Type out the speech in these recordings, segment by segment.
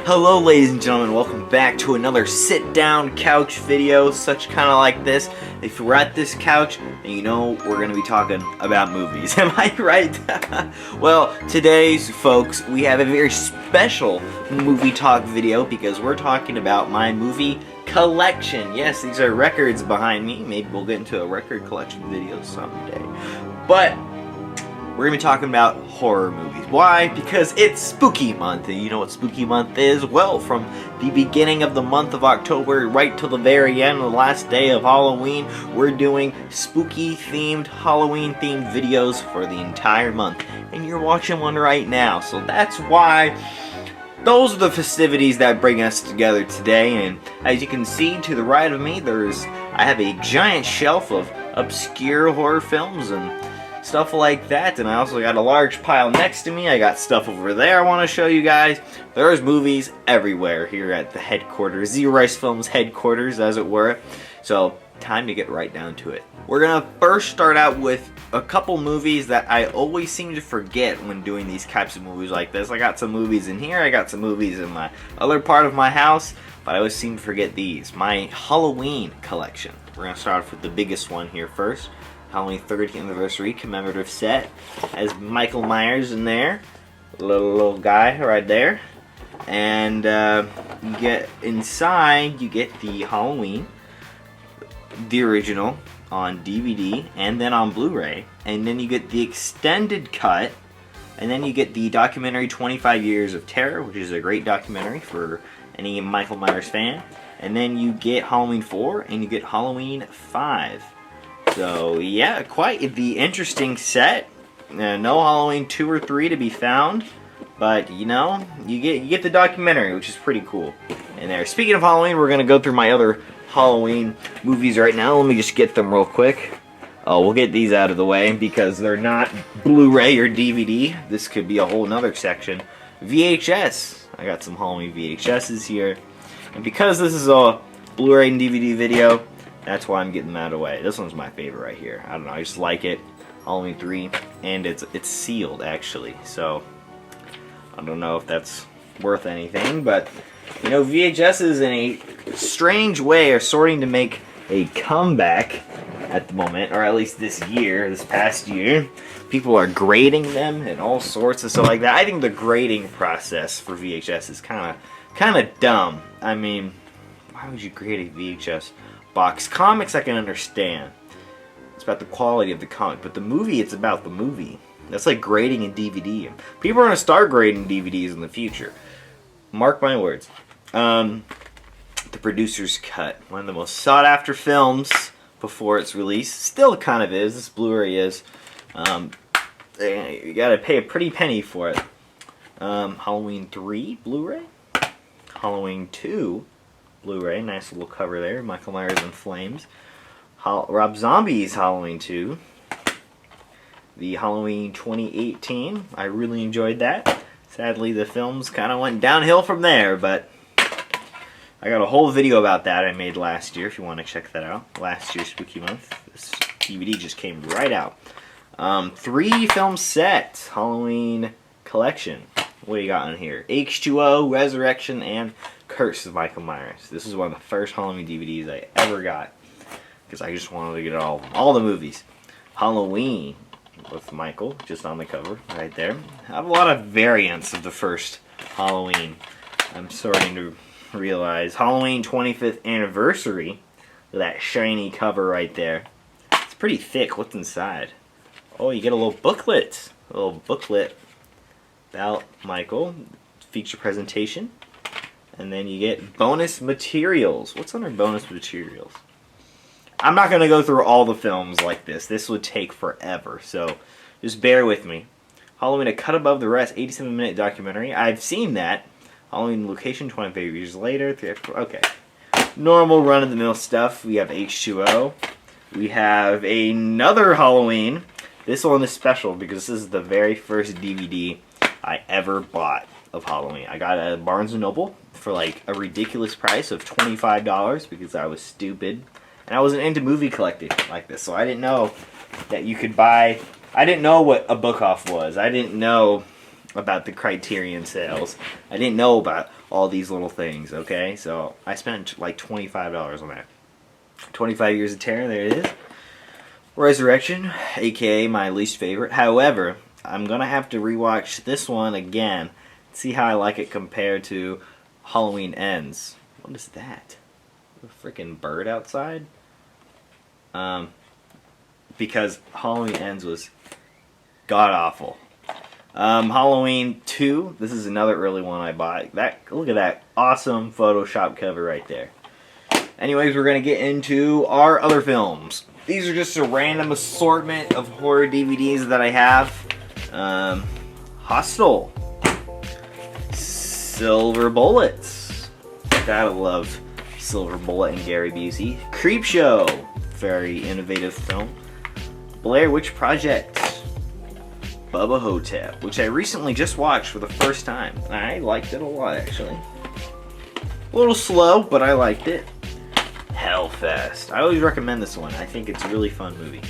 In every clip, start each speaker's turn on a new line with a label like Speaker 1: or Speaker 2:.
Speaker 1: Hello ladies and gentlemen, welcome back to another sit down couch video, such kind of like this. If we're at this couch, then you know we're going to be talking about movies, am I right? Well, today's folks, we have a very special movie talk video because we're talking about my movie collection. Yes, these are records behind me. Maybe we'll get into a record collection video someday. But we're going to be talking about horror movies. Why? Because it's spooky month. And you know what spooky month is? Well, from the beginning of the month of October right till the very end, the last day of Halloween, we're doing spooky themed, Halloween themed videos for the entire month. And you're watching one right now. So that's why those are the festivities that bring us together today. And as you can see to the right of me, I have a giant shelf of obscure horror films and stuff like that, and I also got a large pile next to me. I got stuff over there I want to show you guys. There's movies everywhere here at the headquarters, ZRice Films headquarters, as it were. So, time to get right down to it. We're gonna first start out with a couple movies that I always seem to forget when doing these types of movies like this. I got some movies in here, I got some movies in my other part of my house, but I always seem to forget these. My Halloween collection. We're gonna start off with the biggest one here first. Halloween 30th anniversary commemorative set. Has Michael Myers in there, little guy right there, and you get inside. You get the Halloween, the original on DVD and then on Blu-ray, and then you get the extended cut, and then you get the documentary 25 Years of Terror, which is a great documentary for any Michael Myers fan, and then you get Halloween 4 and you get Halloween 5. So yeah, quite the interesting set. No Halloween 2 or 3 to be found, but you know, you get the documentary, which is pretty cool in there. Speaking of Halloween, we're gonna go through my other Halloween movies right now. Let me just get them real quick. Oh, we'll get these out of the way because they're not Blu-ray or DVD. This could be a whole nother section. VHS. I got some Halloween VHSs here, and because this is a Blu-ray and DVD video, that's why I'm getting them out of the way. This one's my favorite right here. I don't know, I just like it. Halloween 3, and it's sealed actually. So I don't know if that's worth anything, but you know, VHSs in a strange way are starting to make a comeback at the moment, or at least this past year. People are grading them and all sorts of stuff like that. I think the grading process for VHS is kind of dumb. I mean, why would you grade a VHS box? Comics I can understand. It's about the quality of the comic, but the movie, it's about the movie. That's like grading a DVD. People are going to start grading DVDs in the future. Mark my words. The producer's cut. One of the most sought after films before its release. Still kind of is. This Blu-ray is. You gotta pay a pretty penny for it. Halloween 3 Blu-ray. Halloween 2 Blu-ray, nice little cover there. Michael Myers in flames. Rob Zombie's Halloween 2. The Halloween 2018. I really enjoyed that. Sadly, the films kind of went downhill from there, but I got a whole video about that I made last year if you want to check that out. Last year's Spooky Month. This DVD just came right out. 3 film set. Halloween collection. What do you got in here? H2O, Resurrection, and Curse of Michael Myers. This is one of the first Halloween DVDs I ever got because I just wanted to get all the movies. Halloween with Michael, just on the cover right there. I have a lot of variants of the first Halloween. I'm starting to realize. Halloween 25th anniversary. That shiny cover right there. It's pretty thick. What's inside? Oh, you get a little booklet. A little booklet about Michael. Feature presentation. And then you get bonus materials. What's under bonus materials? I'm not going to go through all the films like this. This would take forever. So just bear with me. Halloween, A Cut Above the Rest, 87-minute documentary. I've seen that. Halloween location, 25 years later. Okay. Normal run-of-the-mill stuff. We have H2O. We have another Halloween. This one is special because this is the very first DVD I ever bought of Halloween. I got it at Barnes & Noble for like a ridiculous price of $25 because I was stupid And I wasn't into movie collecting like this, so I didn't know that you could buy... I didn't know what a book off was. I didn't know about the Criterion sales. I didn't know about all these little things, okay? So I spent like $25 on that. 25 Years of Terror, there it is. Resurrection, aka my least favorite. However, I'm going to have to rewatch this one again. See how I like it compared to Halloween Ends. What is that? A freaking bird outside? Because Halloween Ends was god-awful. Halloween 2, this is another early one I bought. Look at that awesome Photoshop cover right there. Anyways, we're going to get into our other films. These are just a random assortment of horror DVDs that I have. Hostel. Silver Bullets. Gotta love Silver Bullet and Gary Busey. Creepshow. Very innovative film. Blair Witch Project. Bubba Hotep, which I recently just watched for the first time. I liked it a lot, actually. A little slow, but I liked it. Hellfest. I always recommend this one. I think it's a really fun movie.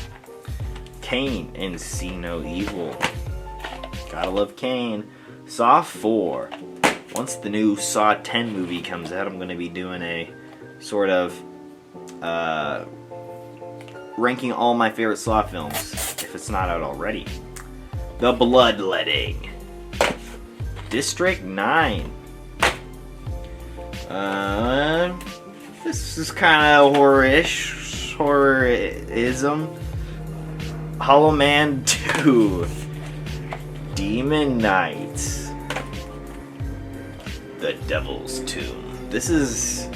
Speaker 1: Kane and See No Evil. Gotta love Kane. Saw 4. Once the new Saw 10 movie comes out, I'm going to be doing a sort of ranking all my favorite Saw films, if it's not out already. The Bloodletting. District 9. This is kind of horror-ish. Horrorism. Hollow Man 2. Demon Knight. The Devil's Tomb. This is...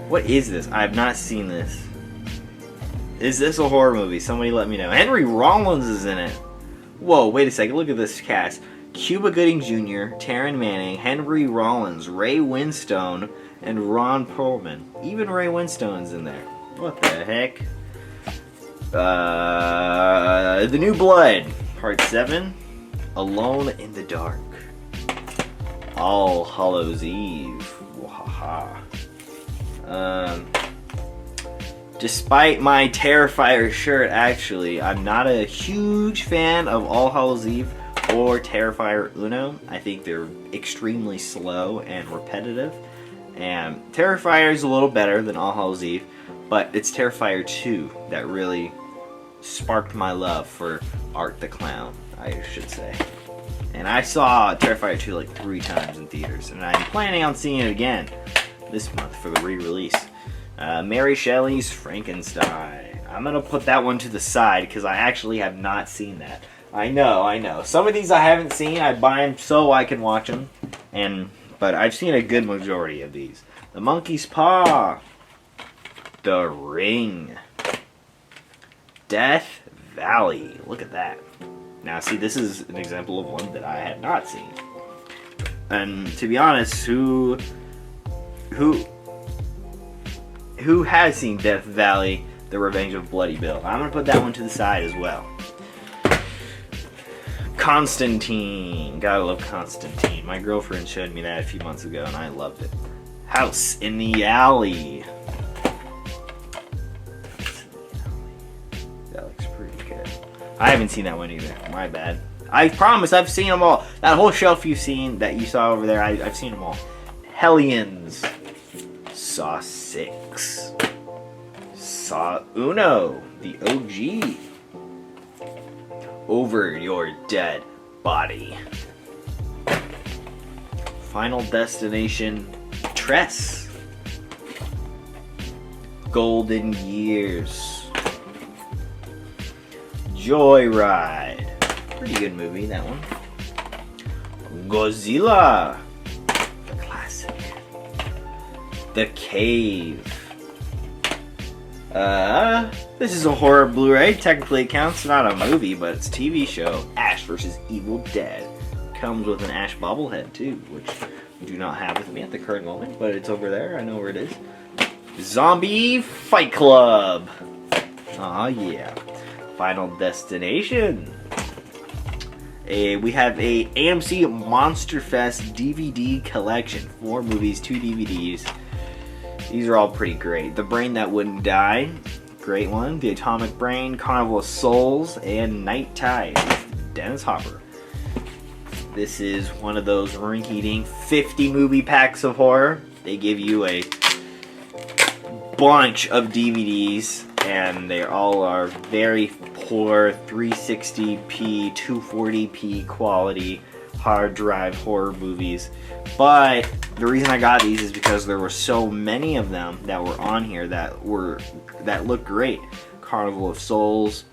Speaker 1: What is this? I have not seen this. Is this a horror movie? Somebody let me know. Henry Rollins is in it. Whoa, wait a second. Look at this cast. Cuba Gooding Jr., Taryn Manning, Henry Rollins, Ray Winstone, and Ron Perlman. Even Ray Winstone's in there. What the heck? The New Blood, Part 7. Alone in the Dark. All Hallows Eve. Wahaha. Despite my Terrifier shirt, actually, I'm not a huge fan of All Hallows Eve or Terrifier Uno. I think they're extremely slow and repetitive. And Terrifier is a little better than All Hallows Eve, but it's Terrifier 2 that really sparked my love for Art the Clown, I should say. And I saw Terrifier 2 like 3 times in theaters, and I'm planning on seeing it again this month for the re-release. Mary Shelley's Frankenstein. I'm going to put that one to the side because I actually have not seen that. I know. Some of these I haven't seen. I buy them so I can watch them. But I've seen a good majority of these. The Monkey's Paw. The Ring. Death Valley. Look at that. Now, see, this is an example of one that I had not seen. And to be honest, who has seen Death Valley, The Revenge of Bloody Bill? I'm going to put that one to the side as well. Constantine. Gotta love Constantine. My girlfriend showed me that a few months ago and I loved it. House in the Alley. That looks pretty good. I haven't seen that one either. My bad. I promise I've seen them all. That whole shelf you saw over there, I've seen them all. Hellions. Saw 6. Saw Uno, the OG. Over Your Dead Body. Final Destination, Tress. Golden Years. Joyride. Pretty good movie, that one. Godzilla. The classic. The Cave. This is a horror Blu-ray. Technically it counts. Not a movie, but it's a TV show. Ash vs. Evil Dead. Comes with an Ash bobblehead too, which I do not have with me at the current moment, but it's over there. I know where it is. Zombie Fight Club. Aw, yeah. Final Destination. We have a AMC Monster Fest DVD collection. 4 movies, 2 DVDs. These are all pretty great. The Brain That Wouldn't Die. great one. The Atomic Brain, Carnival of Souls, and Night Tide. Dennis Hopper. This is one of those rinky-dink 50 movie packs of horror. They give you a bunch of DVDs, and they all are very poor 360p, 240p quality hard drive horror movies. But the reason I got these is because there were so many of them that were on here that looked great. Carnival of Souls,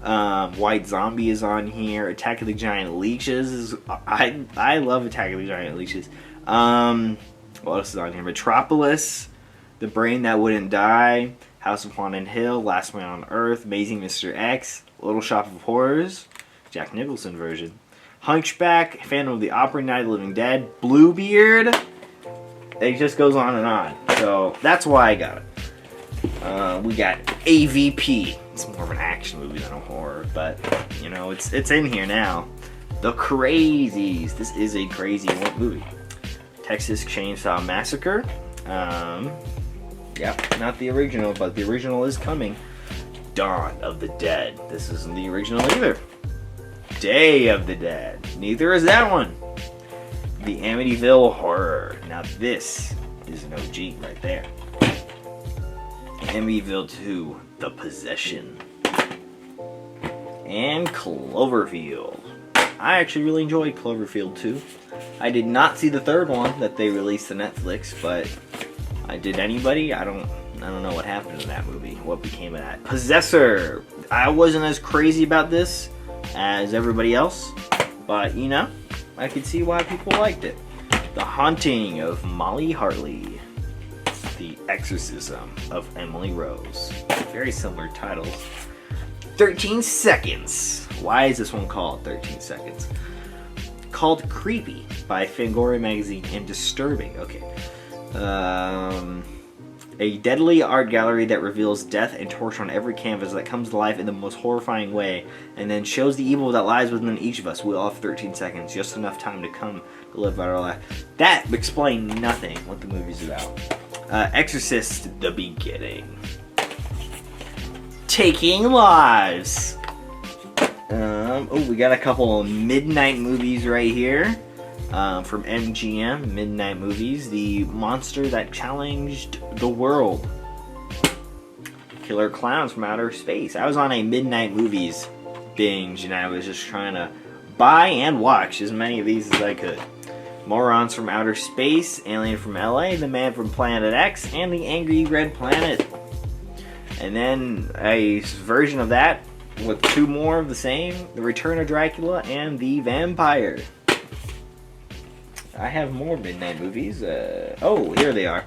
Speaker 1: White Zombie is on here. Attack of the Giant Leeches is I love Attack of the Giant Leeches. What else is on here? Metropolis, The Brain That Wouldn't Die, House of Haunted Hill, Last Man on Earth, Amazing Mr. X, Little Shop of Horrors, Jack Nicholson version, Hunchback, Phantom of the Opera, Night of the Living Dead, Bluebeard. It just goes on and on. So that's why I got it. We got AVP. It's more of an action movie than a horror, but you know, it's in here now. The Crazies. This is a crazy movie. Texas Chainsaw Massacre. Yep, not the original, but the original is coming. Dawn of the Dead. This isn't the original either. Day of the Dead. Neither is that one. The Amityville Horror. Now this is an OG right there. Amityville 2, The Possession. And Cloverfield. I actually really enjoyed Cloverfield 2. I did not see the third one that they released on Netflix, but did anybody? I don't know what happened in that movie. What became of that? Possessor. I wasn't as crazy about this as everybody else, but you know, I could see why people liked it. The Haunting of Molly Hartley. The Exorcism of Emily Rose. Very similar titles. 13 Seconds. Why is this one called 13 Seconds? Called Creepy by Fangoria Magazine and Disturbing. Okay. A deadly art gallery that reveals death and torture on every canvas that comes to life in the most horrifying way, and then shows the evil that lies within each of us. We all have 13 seconds, just enough time to come to live out our life. That explained nothing what the movie's about. Exorcist: The Beginning. Taking Lives. We got a couple of midnight movies right here. From MGM, Midnight Movies, The Monster That Challenged the World. Killer Clowns from Outer Space. I was on a Midnight Movies binge, and I was just trying to buy and watch as many of these as I could. Morons from Outer Space, Alien from LA, The Man from Planet X, and The Angry Red Planet. And then a version of that with two more of the same, The Return of Dracula and The Vampire. I have more midnight movies. Oh, here they are.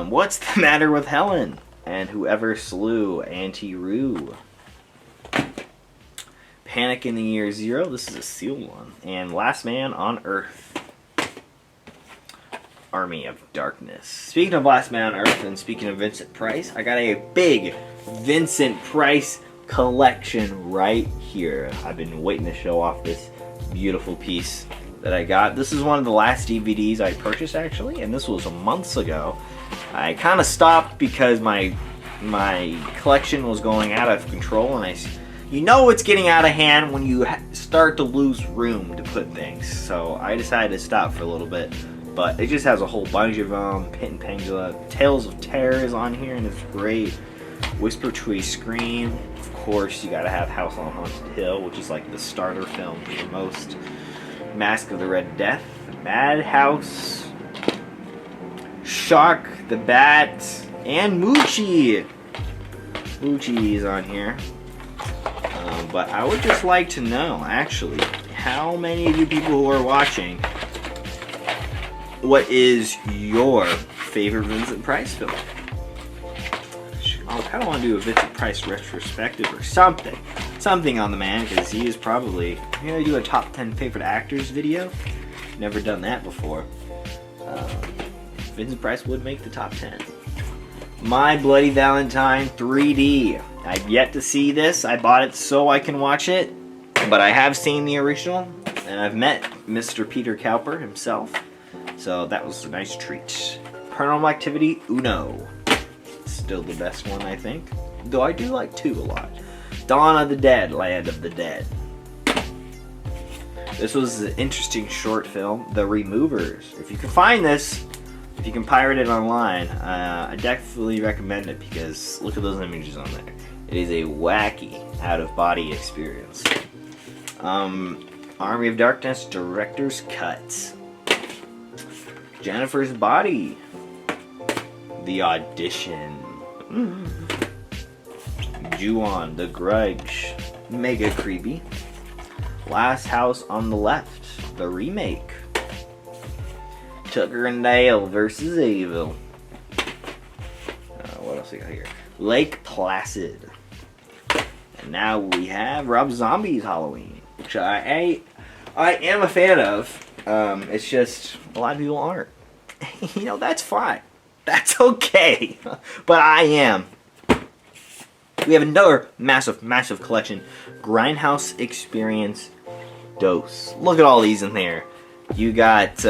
Speaker 1: What's the Matter with Helen? And Whoever Slew Auntie Roo. Panic in the Year Zero. This is a sealed one. And Last Man on Earth. Army of Darkness. Speaking of Last Man on Earth and speaking of Vincent Price, I got a big Vincent Price collection right here. I've been waiting to show off this beautiful piece that I got. This is one of the last DVDs I purchased, actually, and this was months ago. I kind of stopped because my collection was going out of control, and you know it's getting out of hand when you start to lose room to put things. So I decided to stop for a little bit, but it just has a whole bunch of them. Pit and Pangela, Tales of Terror is on here, and it's great. Whisper to a Scream. Of course, you gotta have House on Haunted Hill, which is like the starter film for most. Mask of the Red Death, Madhouse, Shock, The Bat, and Moochie. Moochie is on here. But I would just like to know, actually, how many of you people who are watching, what is your favorite Vincent Price film? I kind of want to do a Vincent Price retrospective or something. Something on the man, because he is probably... I'm going to do a top 10 favorite actors video. Never done that before. Vincent Price would make the top 10. My Bloody Valentine 3D. I've yet to see this. I bought it so I can watch it. But I have seen the original. And I've met Mr. Peter Cowper himself. So that was a nice treat. Paranormal Activity Uno. still the best one, I think. Though I do like 2 a lot. Dawn of the Dead, Land of the Dead. This was an interesting short film, The Removers. If you can find this, if you can pirate it online, I definitely recommend it because look at those images on there. It is a wacky, out-of-body experience. Army of Darkness, Director's Cut. Jennifer's Body. The Audition. Ju-on, The Grudge. Mega creepy. Last House on the Left, the remake. Tucker and Dale versus Evil. What else we got here? Lake Placid. And now we have Rob Zombie's Halloween, which I am a fan of. It's just a lot of people aren't. You know, that's fine. That's okay. But I am. We have another massive collection. Grindhouse Experience Dose. Look at all these in there. You got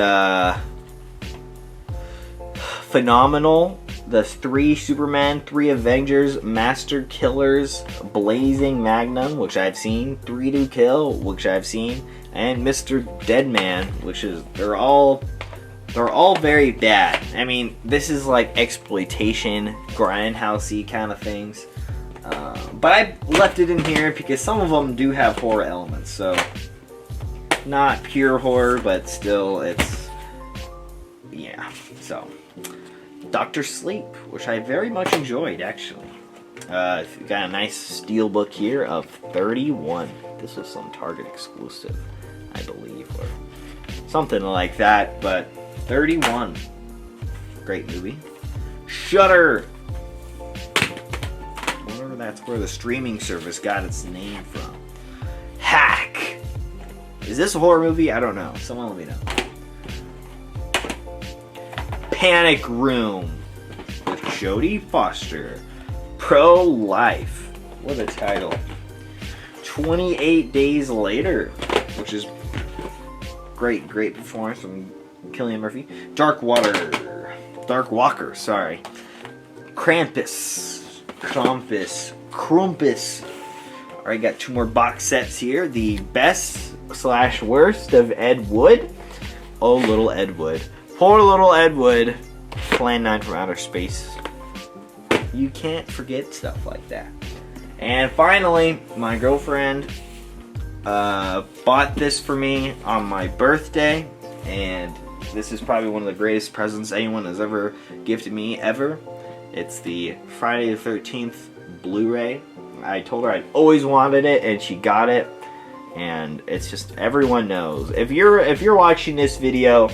Speaker 1: Phenomenal, the 3 Superman, 3 Avengers, Master Killers, Blazing Magnum, which I've seen, 3 to Kill, which I've seen, and Mr. Deadman, which is they're all very bad. I mean, this is like exploitation, grindhousey kind of things. But I left it in here because some of them do have horror elements, so not pure horror, but still it's, yeah. So Dr. Sleep, which I very much enjoyed actually. We've got a nice steel book here of 31. This was some Target exclusive, I believe, or something like that, but 31. Great movie. Shudder. That's where the streaming service got its name from. Hack. Is this a horror movie? I don't know. Someone let me know. Panic Room with Jodie Foster. Pro-Life. What a title. 28 Days Later, which is great performance from Cillian Murphy. Dark Walker, sorry. Krampus. Alright, got 2 more box sets here. The best/worst of Ed Wood. Oh, little Ed Wood. Poor little Ed Wood. Plan 9 from Outer Space. You can't forget stuff like that. And finally, my girlfriend bought this for me on my birthday. And this is probably one of the greatest presents anyone has ever gifted me, ever. It's the Friday the 13th Blu-ray. I told her I'd always wanted it, and she got it. And it's just, everyone knows. If you're watching this video,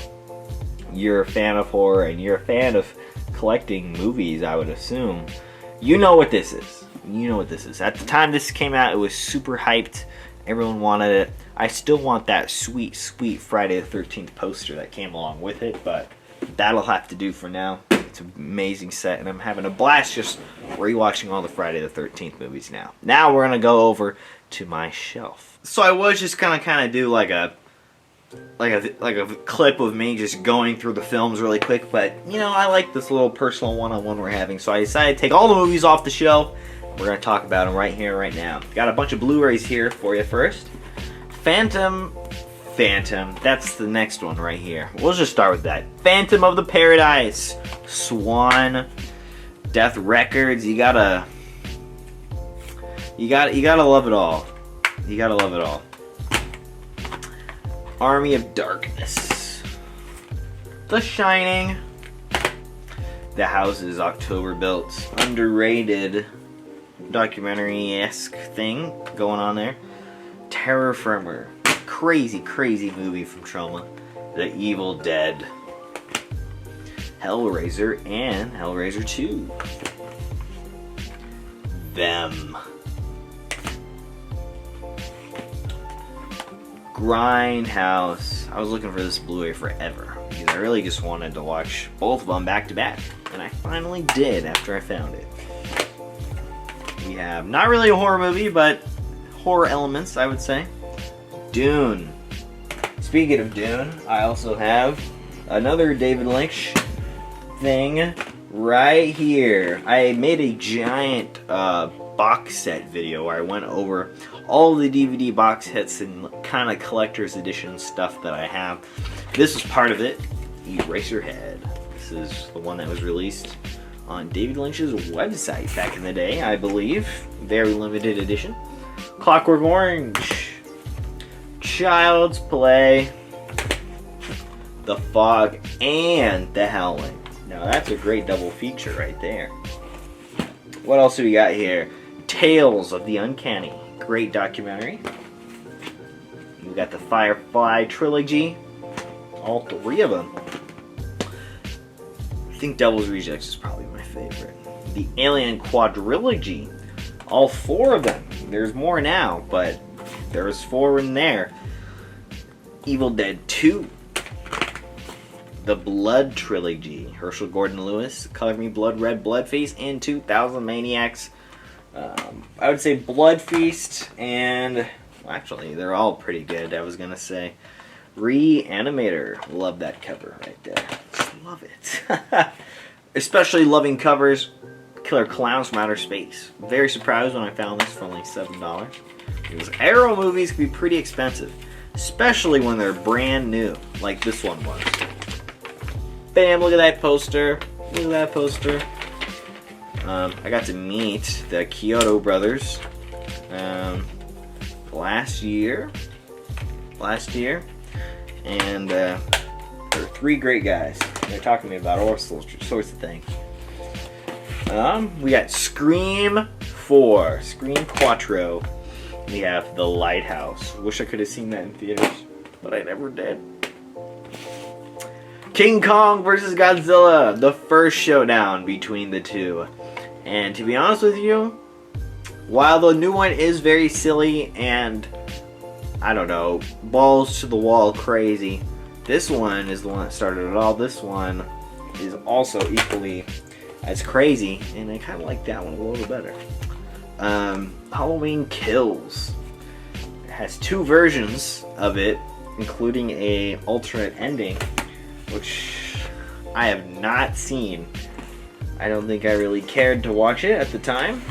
Speaker 1: you're a fan of horror and you're a fan of collecting movies, I would assume. You know what this is. You know what this is. At the time this came out, it was super hyped. Everyone wanted it. I still want that sweet Friday the 13th poster that came along with it, but that'll have to do for now. It's an amazing set, and I'm having a blast just rewatching all the Friday the 13th movies now. Now we're gonna go over to my shelf. So I was just gonna kind of do like a clip of me just going through the films really quick, but you know, I like this little personal one-on-one we're having, so I decided to take all the movies off the shelf. We're gonna talk about them right here, right now. Got a bunch of Blu-rays here for you first. Phantom, that's the next one right here. We'll just start with that. Phantom of the Paradise, Swan, Death Records. You gotta love it all. You gotta love it all. Army of Darkness, The Shining, The House is October Built, underrated documentary-esque thing going on there. Terror Firmer, crazy movie from Troma. The Evil Dead, Hellraiser, and Hellraiser 2. Them. Grindhouse. I was looking for this Blu-ray forever because I really just wanted to watch both of them back to back, and I finally did after I found it. We have not really a horror movie, but horror elements, I would say. Dune. Speaking of Dune, I also have another David Lynch thing, right here. I made a giant box set video where I went over all the DVD box sets and kind of collector's edition stuff that I have. This is part of it. Eraserhead. This is the one that was released on David Lynch's website back in the day, I believe. Very limited edition. Clockwork Orange. Child's Play. The Fog, and The Howling. Now that's a great double feature right there. What else do we got here? Tales of the Uncanny. Great documentary. We got the Firefly trilogy. All three of them. I think Devil's Rejects is probably my favorite. The Alien quadrilogy. All four of them. There's more now, but there's four in there. Evil Dead 2. The Blood trilogy. Herschel Gordon Lewis, Color Me Blood Red, Bloodface, and 2000 Maniacs. I would say Blood Feast, and well, actually they're all pretty good. I was gonna say Reanimator. Love that cover right there. Just love it. Especially loving covers. Killer Clowns from Outer Space. Very surprised when I found this for only $7. Because Arrow movies can be pretty expensive, especially when they're brand new, like this one was. Bam, look at that poster. Look at that poster. I got to meet the Kyoto brothers last year. And they're three great guys. They're talking to me about all sorts of things. We got Scream 4, Scream Quattro. We have The Lighthouse. Wish I could have seen that in theaters, but I never did. King Kong vs. Godzilla, the first showdown between the two. And to be honest with you, while the new one is very silly and, I don't know, balls to the wall crazy, this one is the one that started it all. This one is also equally as crazy, and I kind of like that one a little better. Halloween Kills. It has two versions of it, including a alternate ending, which I have not seen. I don't think I really cared to watch it at the time,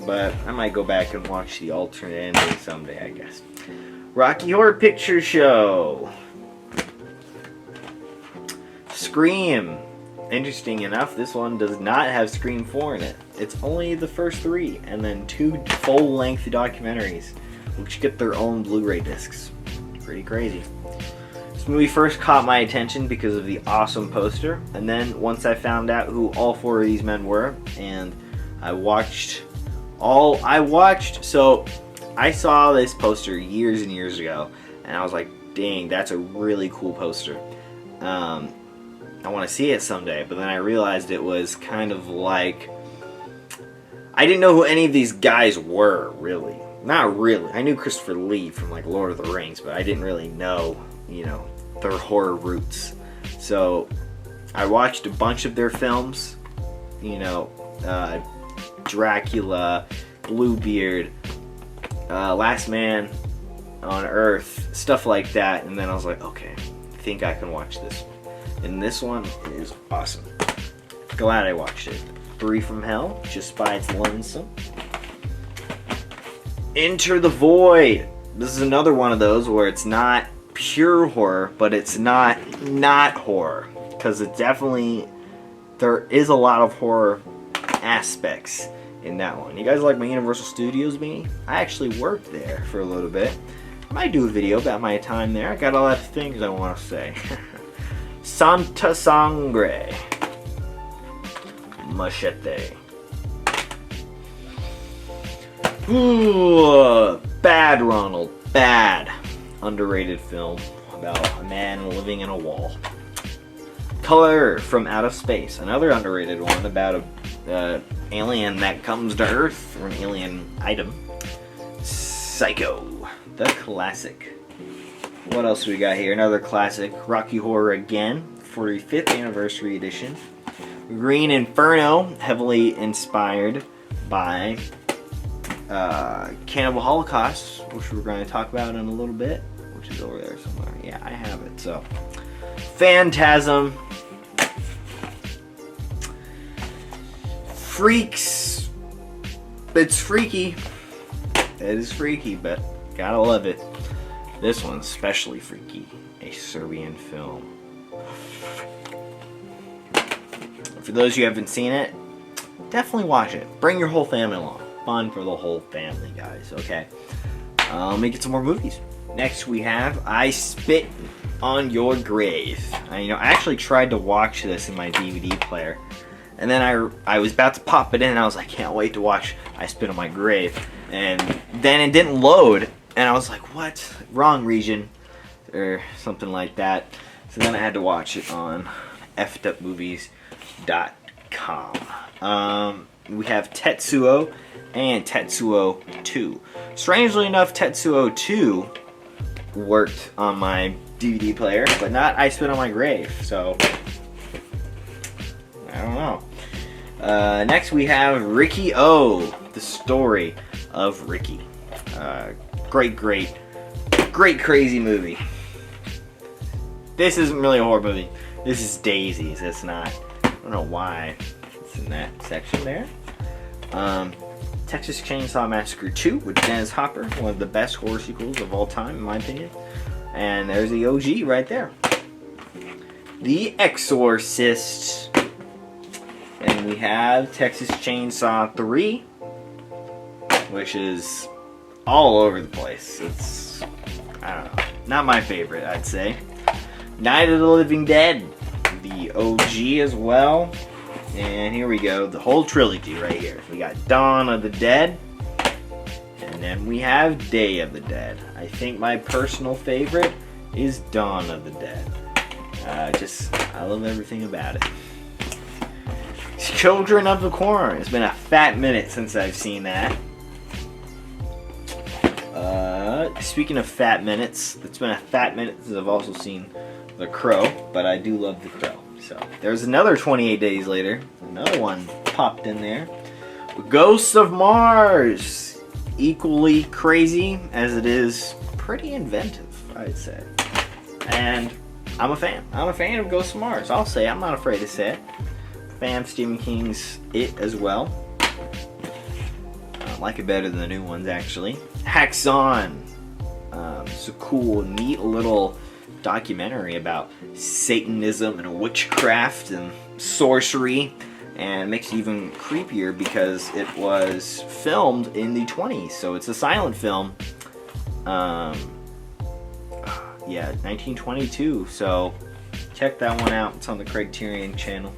Speaker 1: but I might go back and watch the alternate ending someday, I guess. Rocky Horror Picture Show. Scream. Interesting enough, this one does not have Scream 4 in it. It's only the first three, and then two full-length documentaries, which get their own Blu-ray discs. Pretty crazy. This movie first caught my attention because of the awesome poster, and then once I found out who all four of these men were, and so I saw this poster years and years ago, and I was like, dang, that's a really cool poster. I want to see it someday, but then I realized it was kind of like, I didn't know who any of these guys were, really. Not really. I knew Christopher Lee from like Lord of the Rings, but I didn't really know, you know, their horror roots. So I watched a bunch of their films, you know, Dracula, Bluebeard, Last Man on Earth, stuff like that, and then I was like, okay, I think I can watch this one. And this one is awesome. Glad I watched it. 3 from Hell, just by its lonesome. Enter the Void. This is another one of those where it's not pure horror, but it's not horror. Because it definitely, there is a lot of horror aspects in that one. You guys like my Universal Studios beanie? I actually worked there for a little bit. I might do a video about my time there. I got a lot of things I want to say. Santa Sangre. Machete. Ooh, bad Ronald. Bad. Underrated film about a man living in a wall. Color from Out of Space. Another underrated one about a alien that comes to Earth, or an alien item. Psycho. The classic. What else do we got here? Another classic. Rocky Horror again. 45th anniversary edition. Green Inferno. Heavily inspired by Cannibal Holocaust, which we're going to talk about in a little bit. Which is over there somewhere. Yeah, I have it. So, Phantasm. freaks. It's freaky. It is freaky, but gotta love it. This one's especially freaky. A Serbian film. For those who haven't seen it, definitely watch it. Bring your whole family along. Fun for the whole family, guys. Okay. Let me get some more movies. Next we have I Spit on Your Grave. I actually tried to watch this in my DVD player, and then I was about to pop it in, and I was like, can't wait to watch I Spit on My Grave, and then it didn't load, and I was like, what? Wrong region, or something like that. So then I had to watch it on fwmovies.com. We have Tetsuo and Tetsuo 2. Strangely enough, Tetsuo 2 worked on my DVD player, but not I Spit on My Grave, so I don't know. Next we have Ricky O, the story of Ricky. Great crazy movie. This isn't really a horror movie. This is Daisies. It's not. I don't know why it's in that section there. Texas Chainsaw Massacre 2 with Dennis Hopper, one of the best horror sequels of all time, in my opinion. And there's the OG right there. The Exorcist. And we have Texas Chainsaw 3, which is all over the place. It's, I don't know, not my favorite, I'd say. Night of the Living Dead, the OG as well. And here we go, the whole trilogy right here. We got Dawn of the Dead, and then we have Day of the Dead. I think my personal favorite is Dawn of the Dead. I love everything about it. Children of the Corn. It's been a fat minute since I've seen that. Speaking of fat minutes, it's been a fat minute since I've also seen The Crow, but I do love The Crow. So there's another 28 Days Later. Another one popped in there. Ghosts of Mars. Equally crazy as it is pretty inventive, I'd say. And I'm a fan. I'm a fan of Ghosts of Mars. I'll say, I'm not afraid to say it. Fan of Stephen King's It as well. I like it better than the new ones, actually. Hacks On. It's a cool, neat little documentary about Satanism and witchcraft and sorcery, and it makes it even creepier because it was filmed in the 20s, so it's a silent film. Yeah, 1922, so check that one out. It's on the Criterion channel.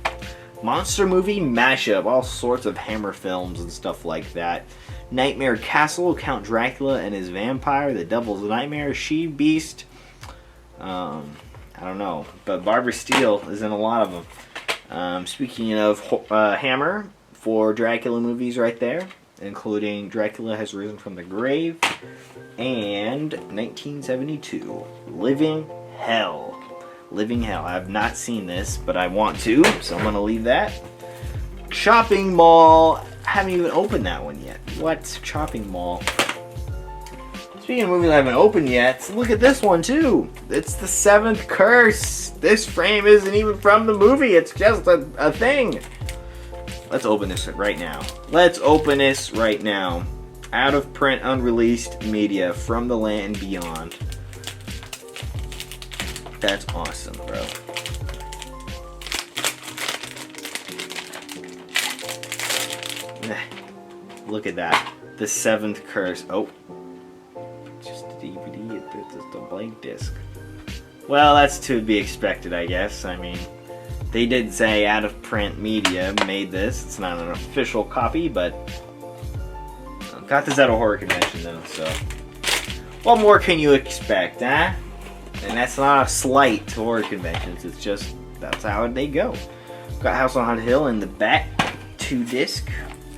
Speaker 1: Monster movie mashup, all sorts of Hammer films and stuff like that. Nightmare Castle, Count Dracula and his vampire, The Devil's Nightmare, She Beast. I don't know, but Barbara Steele is in a lot of them. Speaking of Hammer, 4 Dracula movies right there, including Dracula Has Risen from the Grave and 1972, Living Hell. Living Hell. I have not seen this, but I want to, so I'm going to leave that. Shopping Mall. I haven't even opened that one yet. What? Shopping Mall. Speaking of movies that haven't opened yet, look at this one too. It's The Seventh Curse. This frame isn't even from the movie. It's just a thing. Let's open this right now. Let's open this right now. Out of print, unreleased media from the land beyond. That's awesome, bro. Look at that. The Seventh Curse. Oh. Just a DVD. It's just a blank disc. Well, that's to be expected, I guess. I mean, they did say out of print media made this. It's not an official copy, but got this at a horror convention though, so what more can you expect, huh? And that's not a slight to horror conventions. It's just that's how they go. Got House on Haunted Hill in the back, 2 disc.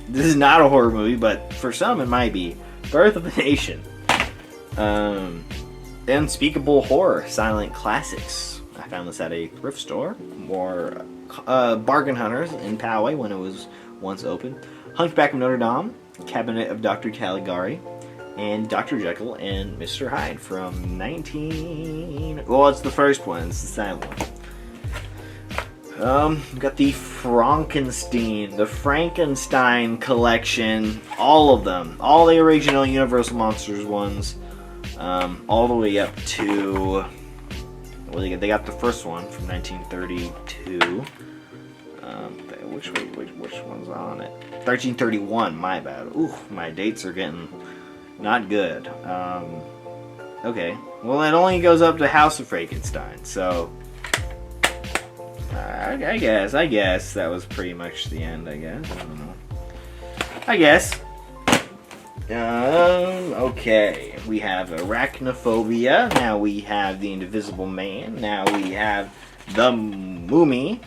Speaker 1: This is not a horror movie, but for some it might be. Birth of a Nation. Unspeakable Horror, Silent Classics. I found this at a thrift store. More Bargain Hunters in Poway when it was once open. Hunchback of Notre Dame, Cabinet of Dr. Caligari, and Dr. Jekyll and Mr. Hyde from well, it's the first one. It's the silent one. We got the Frankenstein collection, all of them, all the original Universal Monsters ones, all the way up to, well, they got the first one from 1932. Which one's on it? 1331. My bad. Ooh, my dates are getting not good. Okay, well, it only goes up to House of Frankenstein, so I guess that was pretty much the end. I guess. I don't know. I guess. Okay, we have Arachnophobia. Now we have The Indivisible Man. Now we have The Mummy.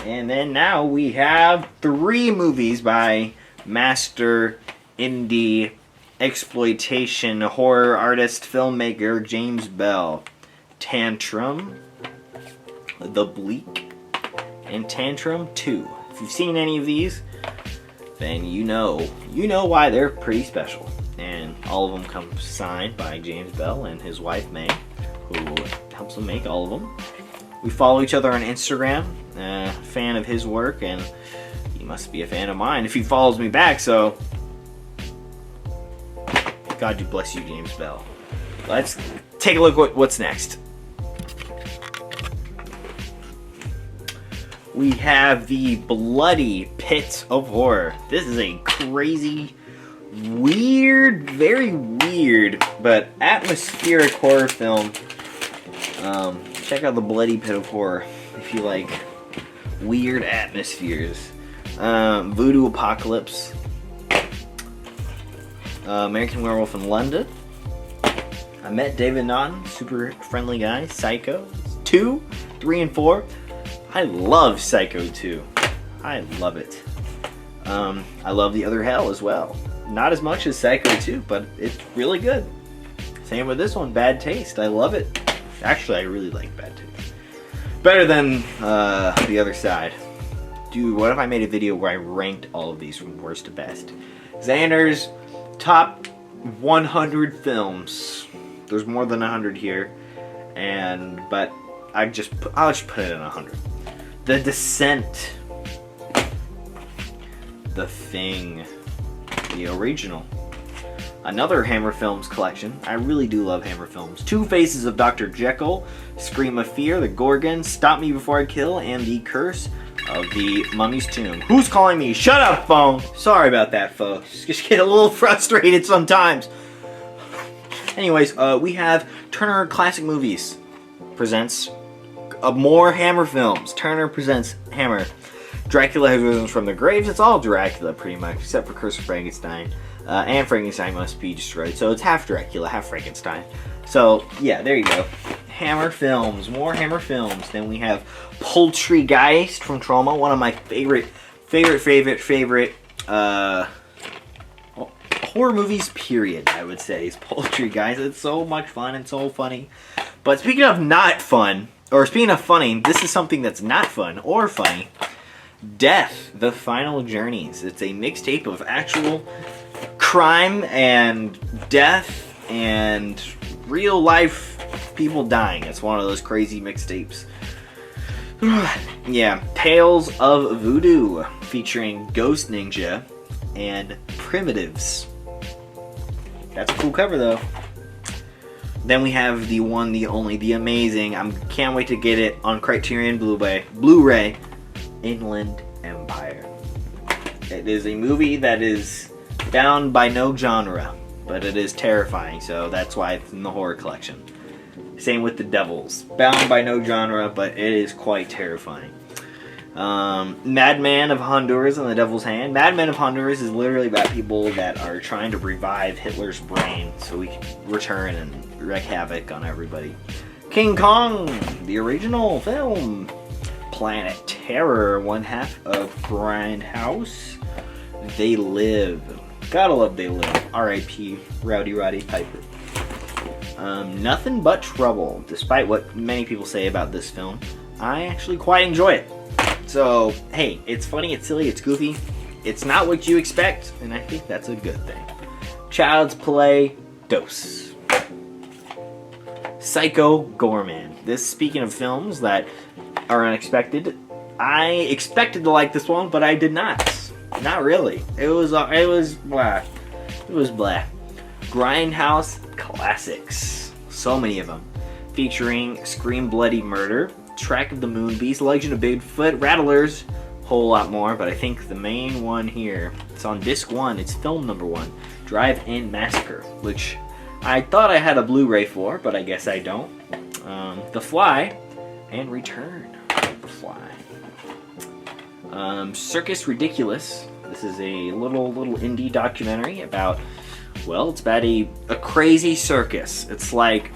Speaker 1: And then now we have 3 movies by master indie exploitation horror artist filmmaker James Bell. Tantrum, The Bleak, and Tantrum 2. If you've seen any of these, then you know why they're pretty special. And all of them come signed by James Bell and his wife May, who helps them make all of them. We follow each other on Instagram. Fan of his work, and he must be a fan of mine if he follows me back. So, God bless you, James Bell. Let's take a look at what's next. We have the Bloody Pit of Horror. This is a crazy, weird, very weird, but atmospheric horror film. Check out the Bloody Pit of Horror if you like weird atmospheres. Voodoo Apocalypse. American Werewolf in London. I Met David Naughton, super friendly guy. Psycho 2, 3, and 4. I love Psycho 2. I love it. I love The Other Hell as well. Not as much as Psycho 2, but it's really good. Same with this one, Bad Taste. I love it. Actually, I really like Bad Taste. Better than The Other Side. Dude, what if I made a video where I ranked all of these from worst to best? Xander's top 100 films. There's more than 100 here, but I'll just put it in 100. The Descent, The Thing, the original. Another Hammer Films collection. I really do love Hammer Films. Two Faces of Dr. Jekyll, Scream of Fear, The Gorgon, Stop Me Before I Kill, and The Curse of the Mummy's Tomb. Who's calling me? Shut up, phone! Sorry about that, folks. Just get a little frustrated sometimes. Anyways, we have Turner Classic Movies presents more Hammer Films. Turner presents Hammer. Dracula Has Risen from the Graves. It's all Dracula, pretty much, except for Curse of Frankenstein. And Frankenstein Must Be Destroyed. So it's half Dracula, half Frankenstein. So, yeah, there you go. Hammer Films. More Hammer Films. Then we have Poultrygeist from Trauma. One of my favorite horror movies, period, I would say, is Poultrygeist. It's so much fun and so funny. But speaking of not fun, or speaking of funny, this is something that's not fun or funny. Death, The Final Journeys. It's a mixtape of actual crime and death and real life people dying. It's one of those crazy mixtapes. Yeah, Tales of Voodoo featuring Ghost Ninja and Primitives. That's a cool cover though. Then we have the one, the only, the amazing, I can't wait to get it on Criterion Blu-ray, Inland Empire. It is a movie that is bound by no genre, but it is terrifying, so that's why it's in the horror collection. Same with The Devils. Bound by no genre, but it is quite terrifying. Madman of Honduras and the Devil's Hand. Madman of Honduras is literally about people that are trying to revive Hitler's brain so we can return and wreak havoc on everybody. King Kong, the original film. Planet Terror, one half of Grindhouse. They Live. Gotta love They Live. R.I.P. Rowdy Roddy Piper. Nothing But Trouble. Despite what many people say about this film, I actually quite enjoy it. So, hey, it's funny, it's silly, it's goofy. It's not what you expect, and I think that's a good thing. Child's Play, Dose. Psycho Gorman. This, speaking of films that are unexpected, I expected to like this one, but I did not. Not really. It was blah. It was blah. Grindhouse Classics. So many of them. Featuring Scream Bloody Murder, Track of the Moon Beast, Legend of Bigfoot, Rattlers, whole lot more, but I think the main one here, it's on disc 1, it's film number 1, Drive-In Massacre, which I thought I had a Blu-ray for, but I guess I don't. The Fly, and Return of the Fly. Circus Ridiculous. This is a little indie documentary about, well, it's about a crazy circus. It's like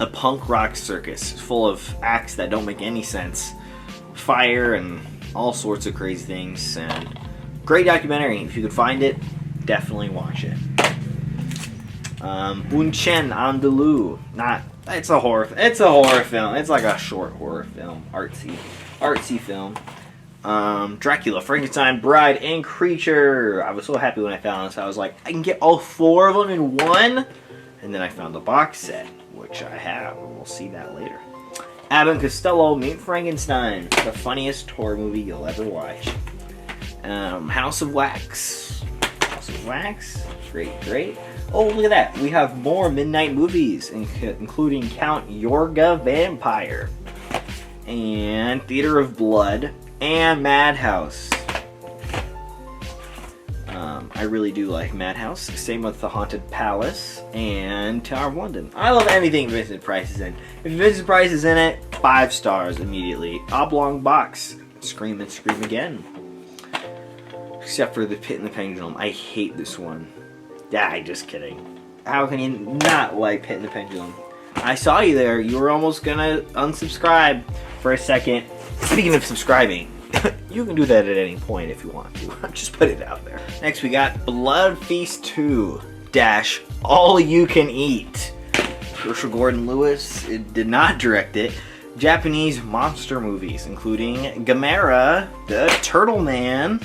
Speaker 1: a punk rock circus full of acts that don't make any sense, fire and all sorts of crazy things, and great documentary. If you could find it, definitely watch it. Un Chien Andalou. It's a horror film. It's like a short horror film, artsy film. Dracula, Frankenstein, Bride, and Creature. I was so happy when I found this. I was like, I can get all 4 of them in one, and then I found the box set, which I have, and we'll see that later. Abbott and Costello Meet Frankenstein, the funniest horror movie you'll ever watch. House of Wax. Great. Oh, look at that. We have more midnight movies, including Count Yorga Vampire, and Theater of Blood, and Madhouse. I really do like Madhouse. Same with The Haunted Palace and Tower of London. I love anything Vincent Price is in. If Vincent Price is in it, 5 stars immediately. Oblong Box. Scream and Scream Again. Except for The Pit and the Pendulum. I hate this one. Just kidding. How can you not like Pit and the Pendulum? I saw you there. You were almost gonna unsubscribe for a second. Speaking of subscribing, you can do that at any point if you want to. Just put it out there. Next we got Blood Feast 2 - All You Can Eat. Herschel Gordon Lewis did not direct it. Japanese monster movies, including Gamera, the Turtle Man.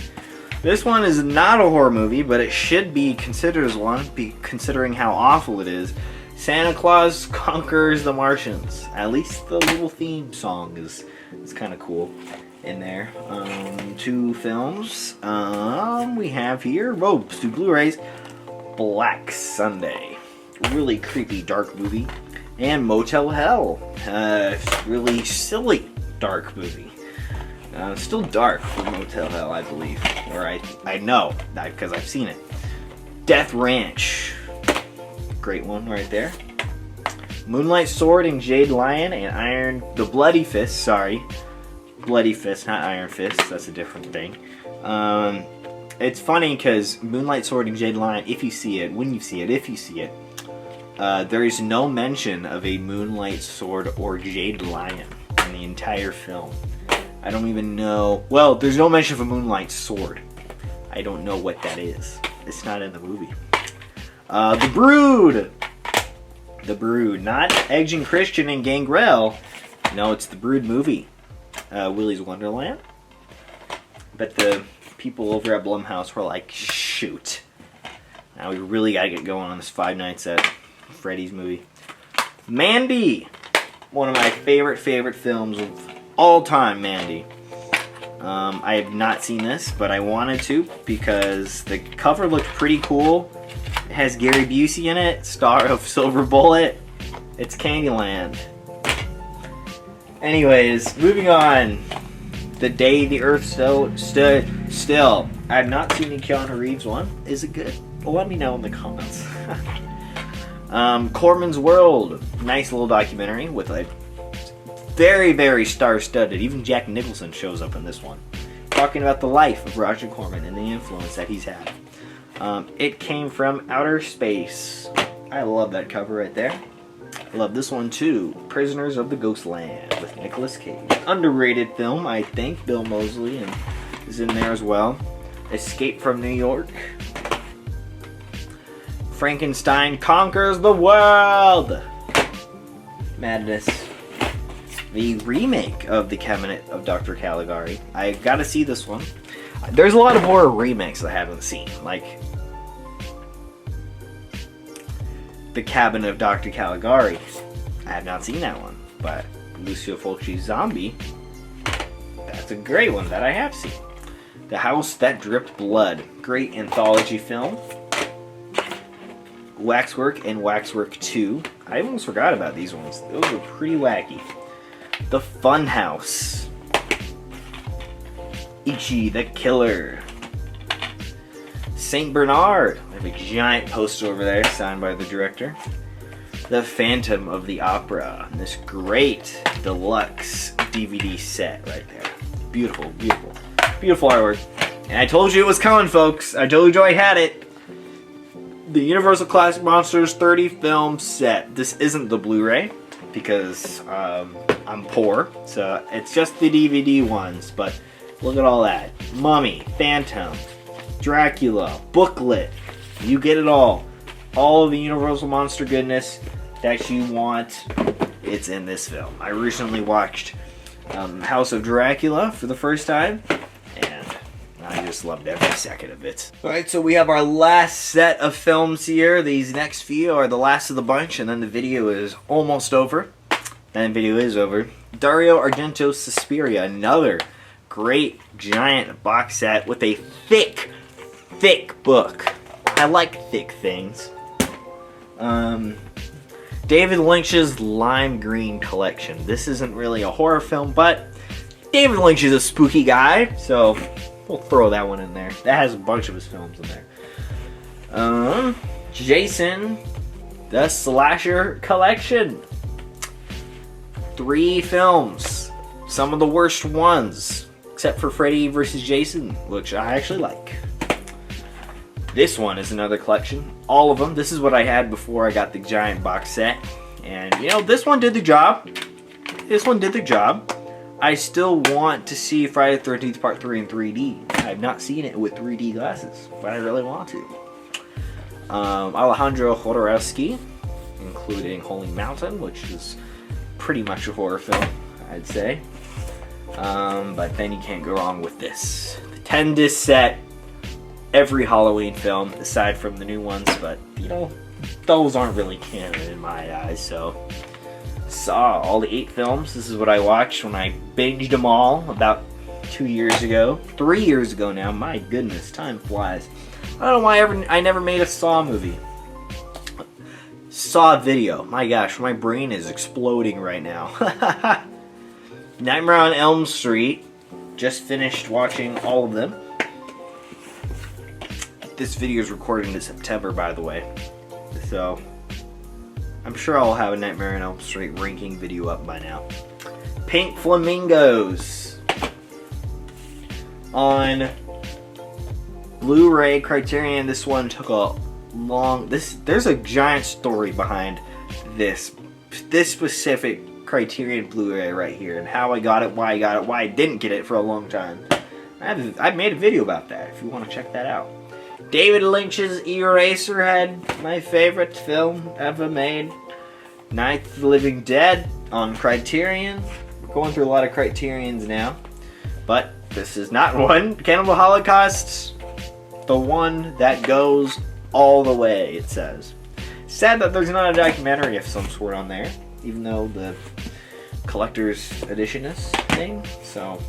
Speaker 1: This one is not a horror movie, but it should be considered as one, considering how awful it is. Santa Claus Conquers the Martians. At least the little theme song is kind of cool in there. 2 films we have here. 2 Blu-rays. Black Sunday. Really creepy dark movie. And Motel Hell. Really silly dark movie. Still dark for Motel Hell, I believe. Or I know, because I've seen it. Death Ranch. Great one right there. Moonlight Sword and Jade Lion and Bloody Fist, Bloody Fist, not Iron Fist, that's a different thing. It's funny because Moonlight Sword and Jade Lion, if you see it, there is no mention of a Moonlight Sword or Jade Lion in the entire film. I don't even know, well, there's no mention of a Moonlight Sword. I don't know what that is. It's not in the movie. The Brood, not Edge and Christian and Gangrel. No, it's the Brood movie. Willy's Wonderland. But the people over at Blumhouse were like, shoot. Now we really gotta get going on this Five Nights at Freddy's movie. Mandy. One of my favorite films of all time, Mandy. I have not seen this, but I wanted to because the cover looked pretty cool. It has Gary Busey in it, star of Silver Bullet. It's Candyland. Anyways, moving on. The Day the Earth Stood Still. I have not seen the Keanu Reeves one. Is it good? Well, let me know in the comments. Corman's World. Nice little documentary with a very star-studded. Even Jack Nicholson shows up in this one. Talking about the life of Roger Corman and the influence that he's had. It Came from Outer Space. I love that cover right there. I love this one too. Prisoners of the Ghostland with Nicolas Cage. Underrated film, I think. Bill Moseley is in there as well. Escape from New York. Frankenstein Conquers the World. Madness. The remake of The Cabinet of Dr. Caligari. I gotta see this one. There's a lot of horror remakes I haven't seen. Like The Cabinet of Dr. I have not seen that one. But Lucio Fulci's Zombie, That's a great one that I have seen. The House That Dripped Blood. Great anthology film. Waxwork and Waxwork 2. I almost forgot about these ones. Those were pretty wacky. The Fun House. Ichi the Killer. Saint Bernard. I have a giant poster over there signed by the director. The Phantom of the Opera. This great deluxe DVD set right there. Beautiful, beautiful. Beautiful artwork. And I told you it was coming, folks. I told you I had it. The Universal Classic Monsters 30 film set. This isn't the Blu-ray because I'm poor, so it's just the DVD ones. But look at all that: Mummy, Phantom, Dracula, booklet. You get it all. All of the Universal monster goodness that you want. It's in this film. I recently watched House of Dracula for the first time, and I just loved every second of it. Alright, so we have our last set of films here. These next few are the last of the bunch, and then the video is almost over. And the video is over. Dario Argento's Suspiria, another great giant box set with a thick, thick book. I like thick things. David Lynch's Lime Green Collection. This isn't really a horror film, but David Lynch is a spooky guy, so we'll throw that one in there. That has a bunch of his films in there. Jason, the Slasher Collection. 3 films. Some of the worst ones, except for Freddy vs. Jason, which I actually like. This one is another collection. All of them. This is what I had before I got the giant box set. And, you know, this one did the job. This one did the job. I still want to see Friday the 13th Part 3 in 3D. I have not seen it with 3D glasses, but I really want to. Alejandro Jodorowsky, including Holy Mountain, which is pretty much a horror film, I'd say. But then you can't go wrong with this. The 10-disc set. Every Halloween film, aside from the new ones, but, you know, those aren't really canon in my eyes, so. Saw all the 8 films. This is what I watched when I binged them all about 2 years ago. 3 years ago now. My goodness, time flies. I don't know why I never made a Saw movie. Saw video. My gosh, my brain is exploding right now. Nightmare on Elm Street. Just finished watching all of them. This video is recorded in September, by the way, so I'm sure I'll have a Nightmare on Elm Street ranking video up by now. Pink Flamingos on Blu-ray Criterion. This one took a long. There's a giant story behind this specific Criterion Blu-ray right here, and how I got it, why I got it, why I didn't get it for a long time. I made a video about that if you want to check that out. David Lynch's Eraserhead, my favorite film ever made. Night of the Living Dead on Criterion. We're going through a lot of Criterions now, but this is not one. Cannibal Holocaust, the one that goes all the way, it says. Sad that there's not a documentary of some sort on there, even though the collector's edition is thing. So,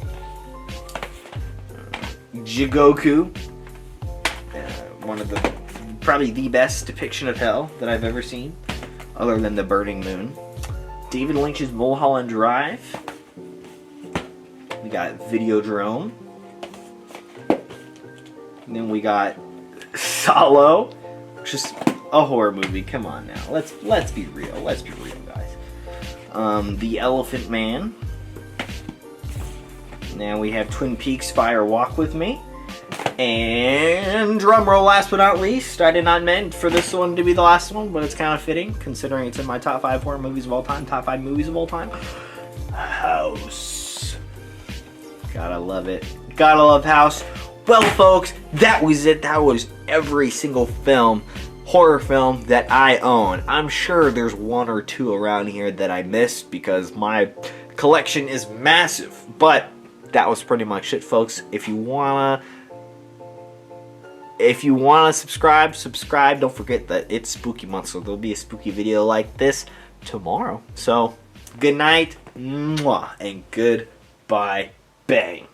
Speaker 1: Jigoku. One of the, probably the best depiction of hell that I've ever seen, other than The Burning Moon. David Lynch's Mulholland Drive. We got Videodrome. And then we got Solo, which is a horror movie. Come on now, let's be real. Let's be real, guys. The Elephant Man. Now we have Twin Peaks Fire Walk With Me. And drumroll, last but not least, I did not meant for this one to be the last one, but it's kind of fitting considering it's in my top 5 horror movies of all time, top 5 movies of all time. House. Gotta love it. Gotta love House. Well, folks, that was it. That was every single film, horror film that I own. I'm sure there's 1 or 2 around here that I missed because my collection is massive, but that was pretty much it, folks. If you wanna subscribe, don't forget that it's spooky month, so there'll be a spooky video like this tomorrow. So, good night, mwah, and goodbye. Bang.